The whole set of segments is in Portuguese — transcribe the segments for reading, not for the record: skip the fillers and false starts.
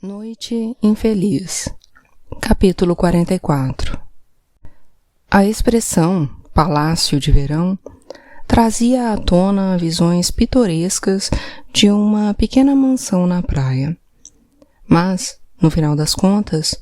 Noite Infeliz. Capítulo 44. A expressão Palácio de Verão trazia à tona visões pitorescas de uma pequena mansão na praia. Mas, no final das contas,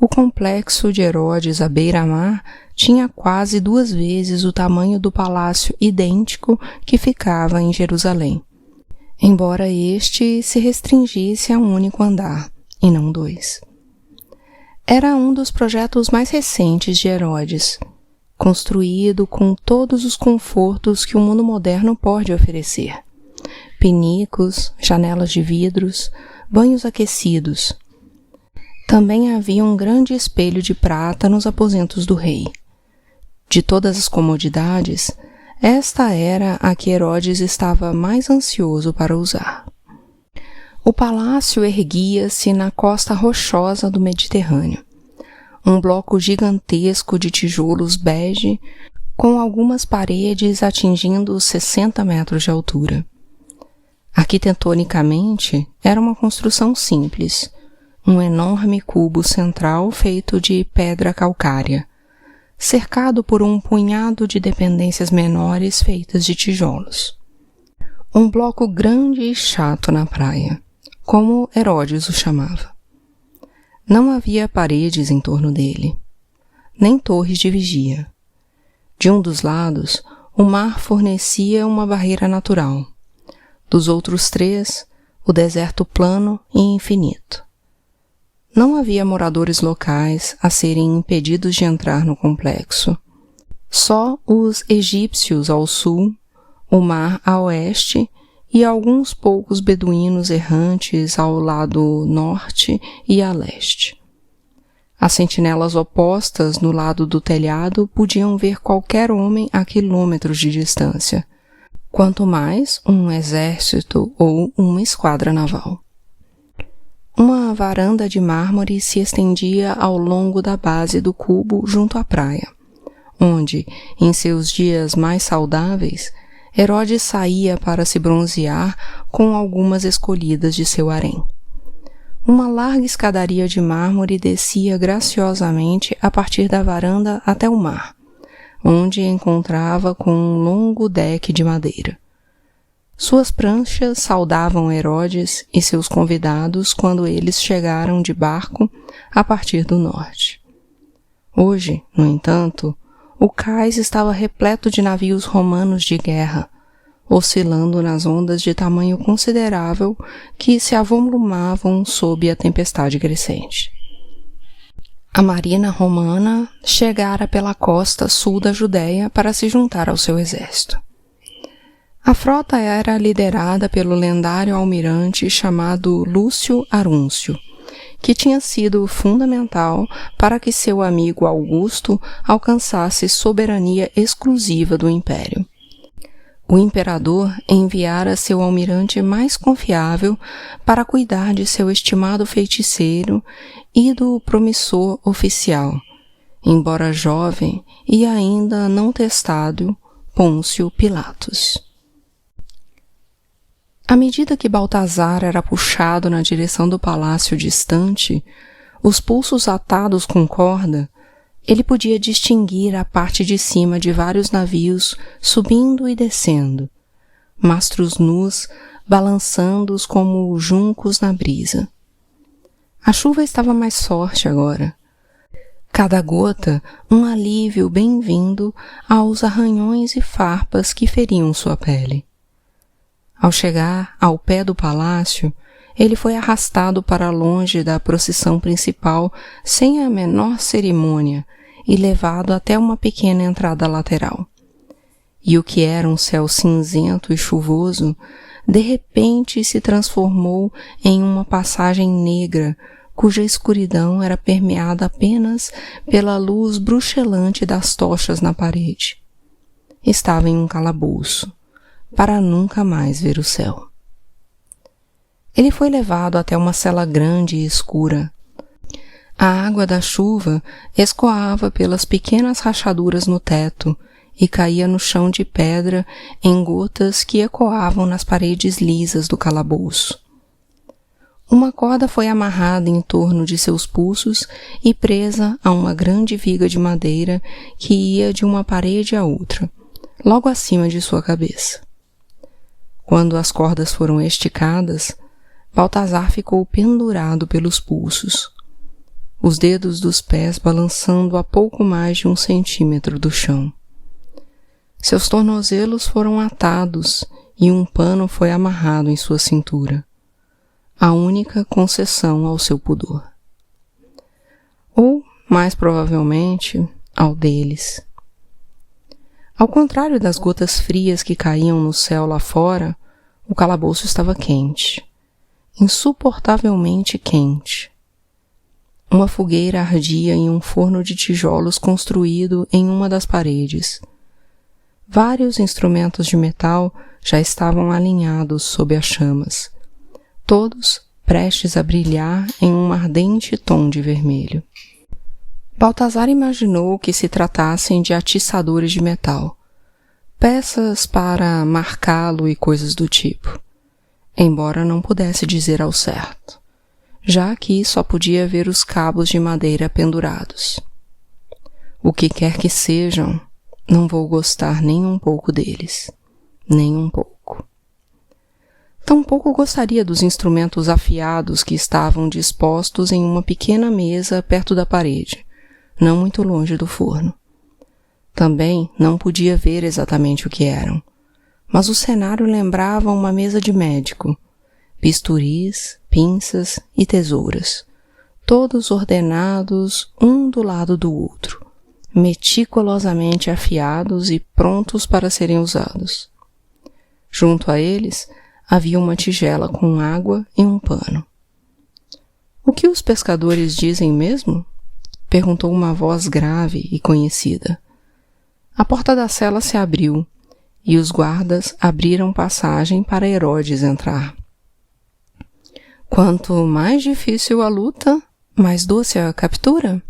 o complexo de Herodes à beira-mar tinha quase 2 vezes o tamanho do palácio idêntico que ficava em Jerusalém, embora este se restringisse a um único andar, e não 2. Era um dos projetos mais recentes de Herodes, construído com todos os confortos que o mundo moderno pode oferecer: pinicos, janelas de vidros, banhos aquecidos. Também havia um grande espelho de prata nos aposentos do rei. De todas as comodidades, esta era a que Herodes estava mais ansioso para usar. O palácio erguia-se na costa rochosa do Mediterrâneo, um bloco gigantesco de tijolos bege, com algumas paredes atingindo os 60 metros de altura. Arquitetonicamente, era uma construção simples, um enorme cubo central feito de pedra calcária, cercado por um punhado de dependências menores feitas de tijolos. Um bloco grande e chato na praia, como Herodes o chamava. Não havia paredes em torno dele, nem torres de vigia. De um dos lados, o mar fornecia uma barreira natural. Dos outros 3, o deserto plano e infinito. Não havia moradores locais a serem impedidos de entrar no complexo. Só os egípcios ao sul, o mar a oeste e alguns poucos beduínos errantes ao lado norte e a leste. As sentinelas opostas no lado do telhado podiam ver qualquer homem a quilômetros de distância, quanto mais um exército ou uma esquadra naval. Uma varanda de mármore se estendia ao longo da base do cubo junto à praia, onde, em seus dias mais saudáveis, Herodes saía para se bronzear com algumas escolhidas de seu harém. Uma larga escadaria de mármore descia graciosamente a partir da varanda até o mar, onde encontrava com um longo deck de madeira. Suas pranchas saudavam Herodes e seus convidados quando eles chegaram de barco a partir do norte. Hoje, no entanto, o cais estava repleto de navios romanos de guerra, oscilando nas ondas de tamanho considerável que se avolumavam sob a tempestade crescente. A marina romana chegara pela costa sul da Judéia para se juntar ao seu exército. A frota era liderada pelo lendário almirante chamado Lúcio Arúncio, que tinha sido fundamental para que seu amigo Augusto alcançasse soberania exclusiva do império. O imperador enviara seu almirante mais confiável para cuidar de seu estimado feiticeiro e do promissor oficial, embora jovem e ainda não testado, Pôncio Pilatos. À medida que Baltazar era puxado na direção do palácio distante, os pulsos atados com corda, ele podia distinguir a parte de cima de vários navios subindo e descendo, mastros nus balançando-os como juncos na brisa. A chuva estava mais forte agora. Cada gota um alívio bem-vindo aos arranhões e farpas que feriam sua pele. Ao chegar ao pé do palácio, ele foi arrastado para longe da procissão principal sem a menor cerimônia e levado até uma pequena entrada lateral. E o que era um céu cinzento e chuvoso, de repente se transformou em uma passagem negra, cuja escuridão era permeada apenas pela luz bruxelante das tochas na parede. Estava em um calabouço, para nunca mais ver o céu. Ele foi levado até uma cela grande e escura. A água da chuva escoava pelas pequenas rachaduras no teto e caía no chão de pedra em gotas que ecoavam nas paredes lisas do calabouço. Uma corda foi amarrada em torno de seus pulsos e presa a uma grande viga de madeira que ia de uma parede a outra, logo acima de sua cabeça. Quando as cordas foram esticadas, Baltazar ficou pendurado pelos pulsos, os dedos dos pés balançando a pouco mais de 1 centímetro do chão. Seus tornozelos foram atados e um pano foi amarrado em sua cintura, a única concessão ao seu pudor. Ou, mais provavelmente, ao deles. Ao contrário das gotas frias que caíam no céu lá fora, o calabouço estava quente, insuportavelmente quente. Uma fogueira ardia em um forno de tijolos construído em uma das paredes. Vários instrumentos de metal já estavam alinhados sob as chamas, todos prestes a brilhar em um ardente tom de vermelho. Baltazar imaginou que se tratassem de atiçadores de metal, peças para marcá-lo e coisas do tipo, embora não pudesse dizer ao certo, já que só podia ver os cabos de madeira pendurados. O que quer que sejam, não vou gostar nem um pouco deles, nem um pouco. Tampouco gostaria dos instrumentos afiados que estavam dispostos em uma pequena mesa perto da parede, não muito longe do forno. Também não podia ver exatamente o que eram, mas o cenário lembrava uma mesa de médico, bisturis, pinças e tesouras, todos ordenados um do lado do outro, meticulosamente afiados e prontos para serem usados. Junto a eles havia uma tigela com água e um pano. — O que os pescadores dizem mesmo? Perguntou uma voz grave e conhecida. A porta da cela se abriu e os guardas abriram passagem para Herodes entrar. Quanto mais difícil a luta, mais doce a captura?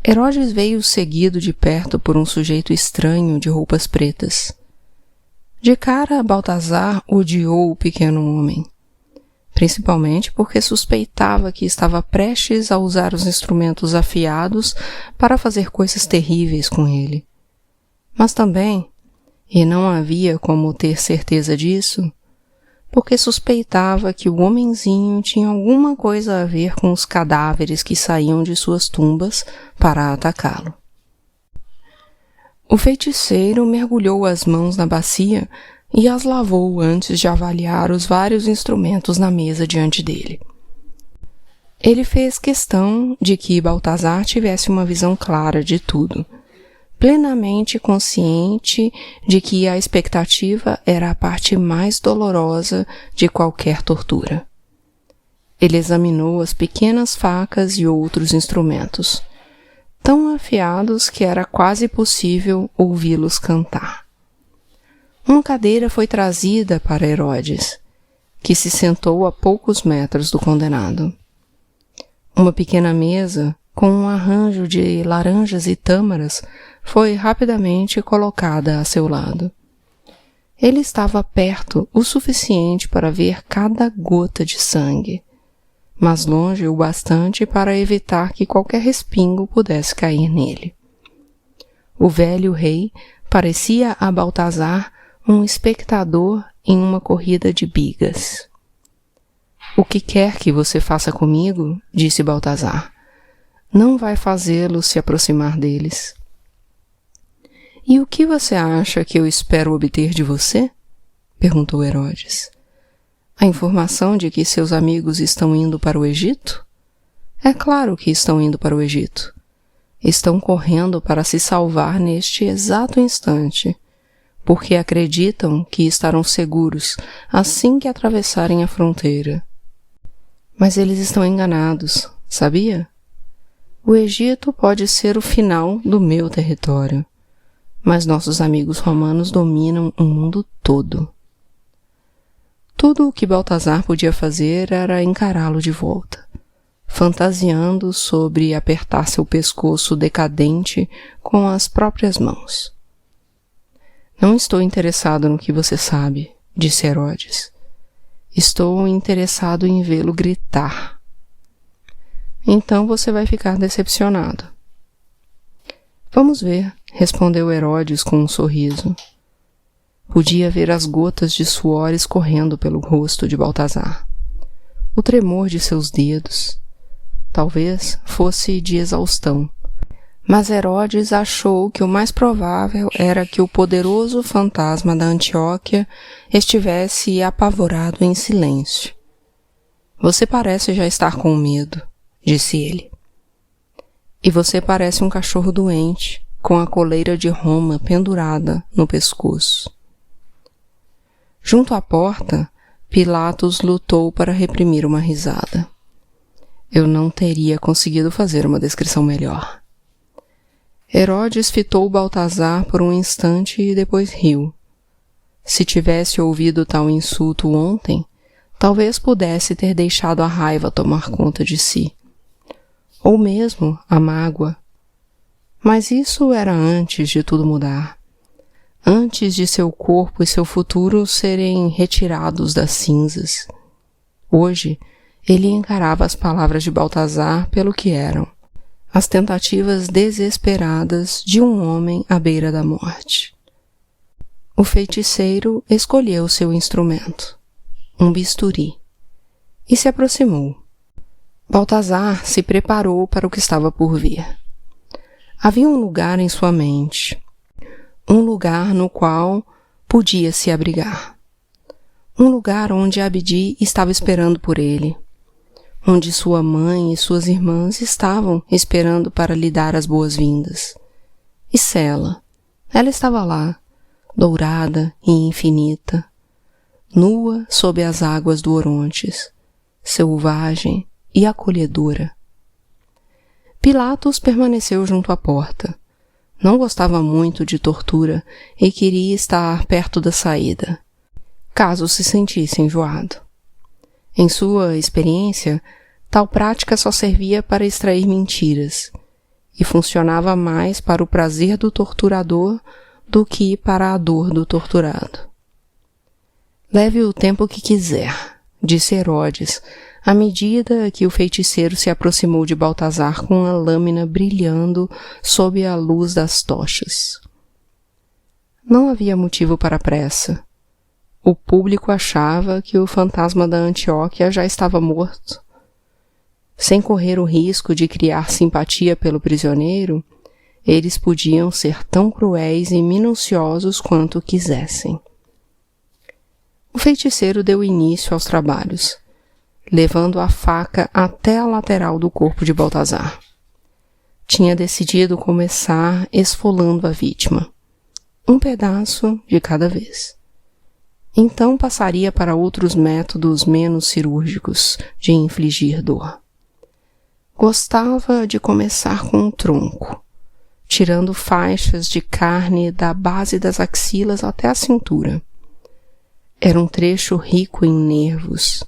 Herodes veio seguido de perto por um sujeito estranho de roupas pretas. De cara, Baltazar odiou o pequeno homem, principalmente porque suspeitava que estava prestes a usar os instrumentos afiados para fazer coisas terríveis com ele. Mas também, e não havia como ter certeza disso, porque suspeitava que o homenzinho tinha alguma coisa a ver com os cadáveres que saíam de suas tumbas para atacá-lo. O feiticeiro mergulhou as mãos na bacia e as lavou antes de avaliar os vários instrumentos na mesa diante dele. Ele fez questão de que Baltazar tivesse uma visão clara de tudo, plenamente consciente de que a expectativa era a parte mais dolorosa de qualquer tortura. Ele examinou as pequenas facas e outros instrumentos, tão afiados que era quase possível ouvi-los cantar. Uma cadeira foi trazida para Herodes, que se sentou a poucos metros do condenado. Uma pequena mesa, com um arranjo de laranjas e tâmaras, foi rapidamente colocada a seu lado. Ele estava perto o suficiente para ver cada gota de sangue, mas longe o bastante para evitar que qualquer respingo pudesse cair nele. O velho rei parecia a Baltazar um espectador em uma corrida de bigas. — O que quer que você faça comigo, disse Baltazar, não vai fazê-lo se aproximar deles. — E o que você acha que eu espero obter de você? Perguntou Herodes. — A informação de que seus amigos estão indo para o Egito? É claro que estão indo para o Egito. Estão correndo para se salvar neste exato instante, porque acreditam que estarão seguros assim que atravessarem a fronteira. Mas eles estão enganados, sabia? O Egito pode ser o final do meu território, mas nossos amigos romanos dominam o mundo todo. Tudo o que Baltazar podia fazer era encará-lo de volta, fantasiando sobre apertar seu pescoço decadente com as próprias mãos. — Não estou interessado no que você sabe, disse Herodes. Estou interessado em vê-lo gritar. Então você vai ficar decepcionado. Vamos ver, respondeu Herodes com um sorriso. Podia ver as gotas de suor escorrendo pelo rosto de Baltazar. O tremor de seus dedos. Talvez fosse de exaustão. Mas Herodes achou que o mais provável era que o poderoso fantasma da Antioquia estivesse apavorado em silêncio. Você parece já estar com medo, disse ele. E você parece um cachorro doente, com a coleira de Roma pendurada no pescoço. Junto à porta, Pilatos lutou para reprimir uma risada. Eu não teria conseguido fazer uma descrição melhor. Herodes fitou Baltazar por um instante e depois riu. Se tivesse ouvido tal insulto ontem, talvez pudesse ter deixado a raiva tomar conta de si. Ou mesmo a mágoa. Mas isso era antes de tudo mudar. Antes de seu corpo e seu futuro serem retirados das cinzas. Hoje, ele encarava as palavras de Baltazar pelo que eram. As tentativas desesperadas de um homem à beira da morte. O feiticeiro escolheu seu instrumento, um bisturi, e se aproximou. Baltazar se preparou para o que estava por vir. Havia um lugar em sua mente, um lugar no qual podia se abrigar. Um lugar onde Abdi estava esperando por ele, onde sua mãe e suas irmãs estavam esperando para lhe dar as boas-vindas. E Sela, ela estava lá, dourada e infinita, nua sob as águas do Orontes, selvagem e acolhedora. Pilatos permaneceu junto à porta. Não gostava muito de tortura e queria estar perto da saída, caso se sentisse enjoado. Em sua experiência, tal prática só servia para extrair mentiras e funcionava mais para o prazer do torturador do que para a dor do torturado. Leve o tempo que quiser, disse Herodes, à medida que o feiticeiro se aproximou de Baltazar com a lâmina brilhando sob a luz das tochas. Não havia motivo para pressa. O público achava que o fantasma da Antioquia já estava morto. Sem correr o risco de criar simpatia pelo prisioneiro, eles podiam ser tão cruéis e minuciosos quanto quisessem. O feiticeiro deu início aos trabalhos, levando a faca até a lateral do corpo de Baltazar. Tinha decidido começar esfolando a vítima, um pedaço de cada vez. Então passaria para outros métodos menos cirúrgicos de infligir dor. Gostava de começar com um tronco, tirando faixas de carne da base das axilas até a cintura. Era um trecho rico em nervos,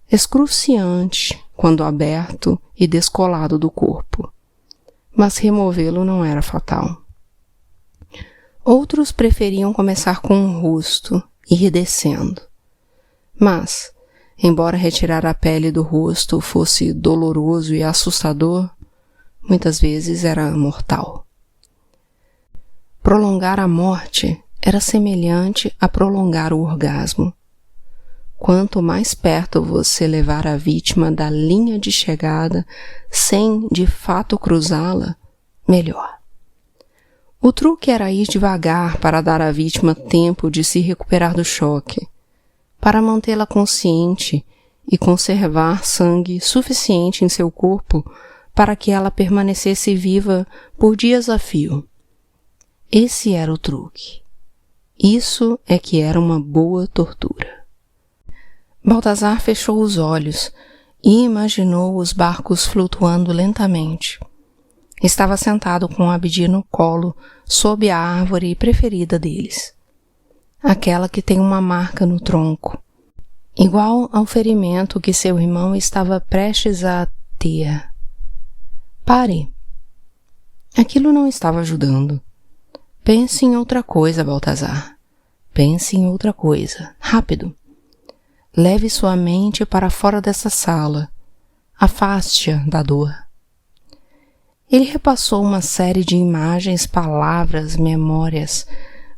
excruciante quando aberto e descolado do corpo, mas removê-lo não era fatal. Outros preferiam começar com o rosto e ir descendo, mas, embora retirar a pele do rosto fosse doloroso e assustador, muitas vezes era mortal. Prolongar a morte era semelhante a prolongar o orgasmo. Quanto mais perto você levar a vítima da linha de chegada, sem de fato cruzá-la, melhor. O truque era ir devagar para dar à vítima tempo de se recuperar do choque, para mantê-la consciente e conservar sangue suficiente em seu corpo para que ela permanecesse viva por dias a fio. Esse era o truque. Isso é que era uma boa tortura. Baltazar fechou os olhos e imaginou os barcos flutuando lentamente. Estava sentado com Abdi no colo, sob a árvore preferida deles. Aquela que tem uma marca no tronco, igual ao ferimento que seu irmão estava prestes a ter. Pare! Aquilo não estava ajudando. Pense em outra coisa, Baltazar. Pense em outra coisa. Rápido! Leve sua mente para fora dessa sala. Afaste-a da dor. Ele repassou uma série de imagens, palavras, memórias,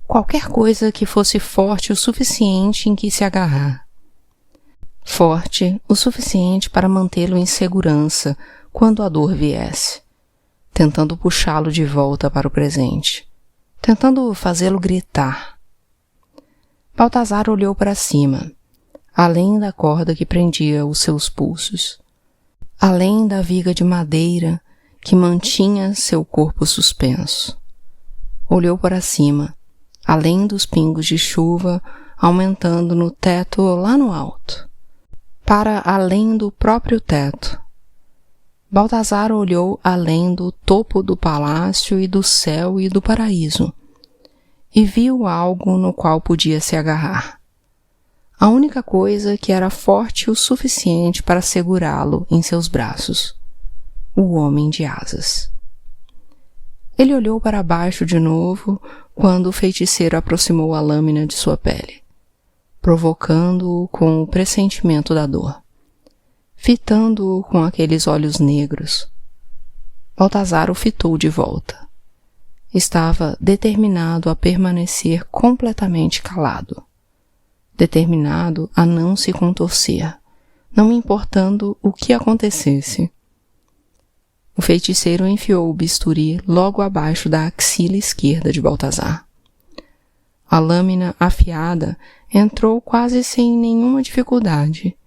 qualquer coisa que fosse forte o suficiente em que se agarrar. Forte o suficiente para mantê-lo em segurança quando a dor viesse, tentando puxá-lo de volta para o presente, tentando fazê-lo gritar. Baltazar olhou para cima, além da corda que prendia os seus pulsos, além da viga de madeira que mantinha seu corpo suspenso. Olhou para cima, além dos pingos de chuva aumentando no teto lá no alto, para além do próprio teto. Baltazar olhou além do topo do palácio e do céu e do paraíso, e viu algo no qual podia se agarrar. A única coisa que era forte o suficiente para segurá-lo em seus braços. O homem de asas. Ele olhou para baixo de novo quando o feiticeiro aproximou a lâmina de sua pele, provocando-o com o pressentimento da dor, fitando-o com aqueles olhos negros. Baltazar o fitou de volta. Estava determinado a permanecer completamente calado, determinado a não se contorcer, não importando o que acontecesse. O feiticeiro enfiou o bisturi logo abaixo da axila esquerda de Baltazar. A lâmina afiada entrou quase sem nenhuma dificuldade,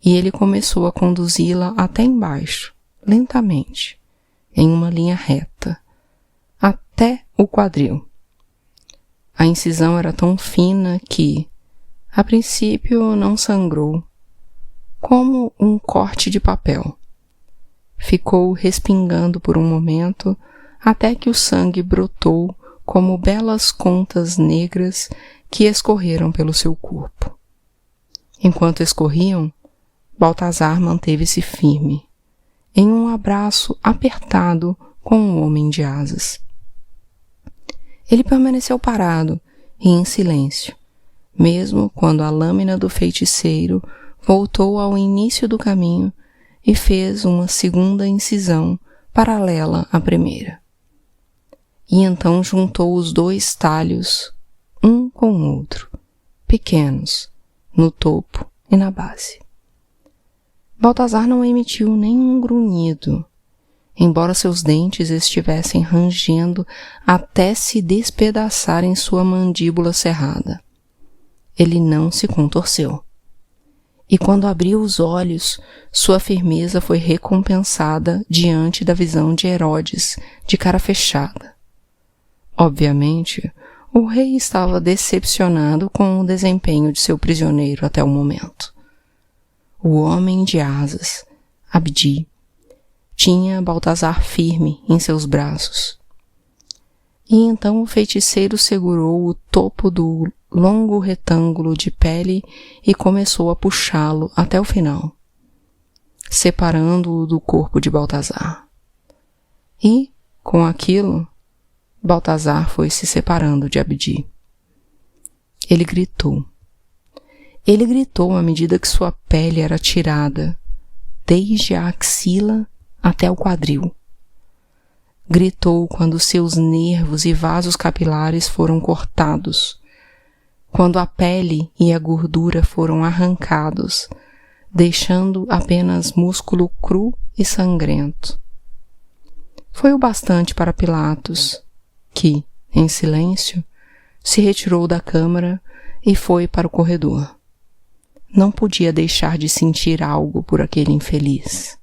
e ele começou a conduzi-la até embaixo, lentamente, em uma linha reta, até o quadril. A incisão era tão fina que, a princípio, não sangrou, como um corte de papel. Ficou respingando por um momento, até que o sangue brotou como belas contas negras que escorreram pelo seu corpo. Enquanto escorriam, Baltazar manteve-se firme, em um abraço apertado com o homem de asas. Ele permaneceu parado e em silêncio, mesmo quando a lâmina do feiticeiro voltou ao início do caminho e fez uma segunda incisão paralela à primeira. E então juntou os dois talhos, um com o outro, pequenos, no topo e na base. Baltazar não emitiu nenhum grunhido, embora seus dentes estivessem rangendo até se despedaçar em sua mandíbula cerrada. Ele não se contorceu. E quando abriu os olhos, sua firmeza foi recompensada diante da visão de Herodes, de cara fechada. Obviamente, o rei estava decepcionado com o desempenho de seu prisioneiro até o momento. O homem de asas, Abdi, tinha Baltazar firme em seus braços. E então o feiticeiro segurou o topo do longo retângulo de pele e começou a puxá-lo até o final, separando-o do corpo de Baltazar. E, com aquilo, Baltazar foi se separando de Abdi. Ele gritou. Ele gritou à medida que sua pele era tirada, desde a axila até o quadril. Gritou quando seus nervos e vasos capilares foram cortados, quando a pele e a gordura foram arrancados, deixando apenas músculo cru e sangrento. Foi o bastante para Pilatos, que, em silêncio, se retirou da câmara e foi para o corredor. Não podia deixar de sentir algo por aquele infeliz.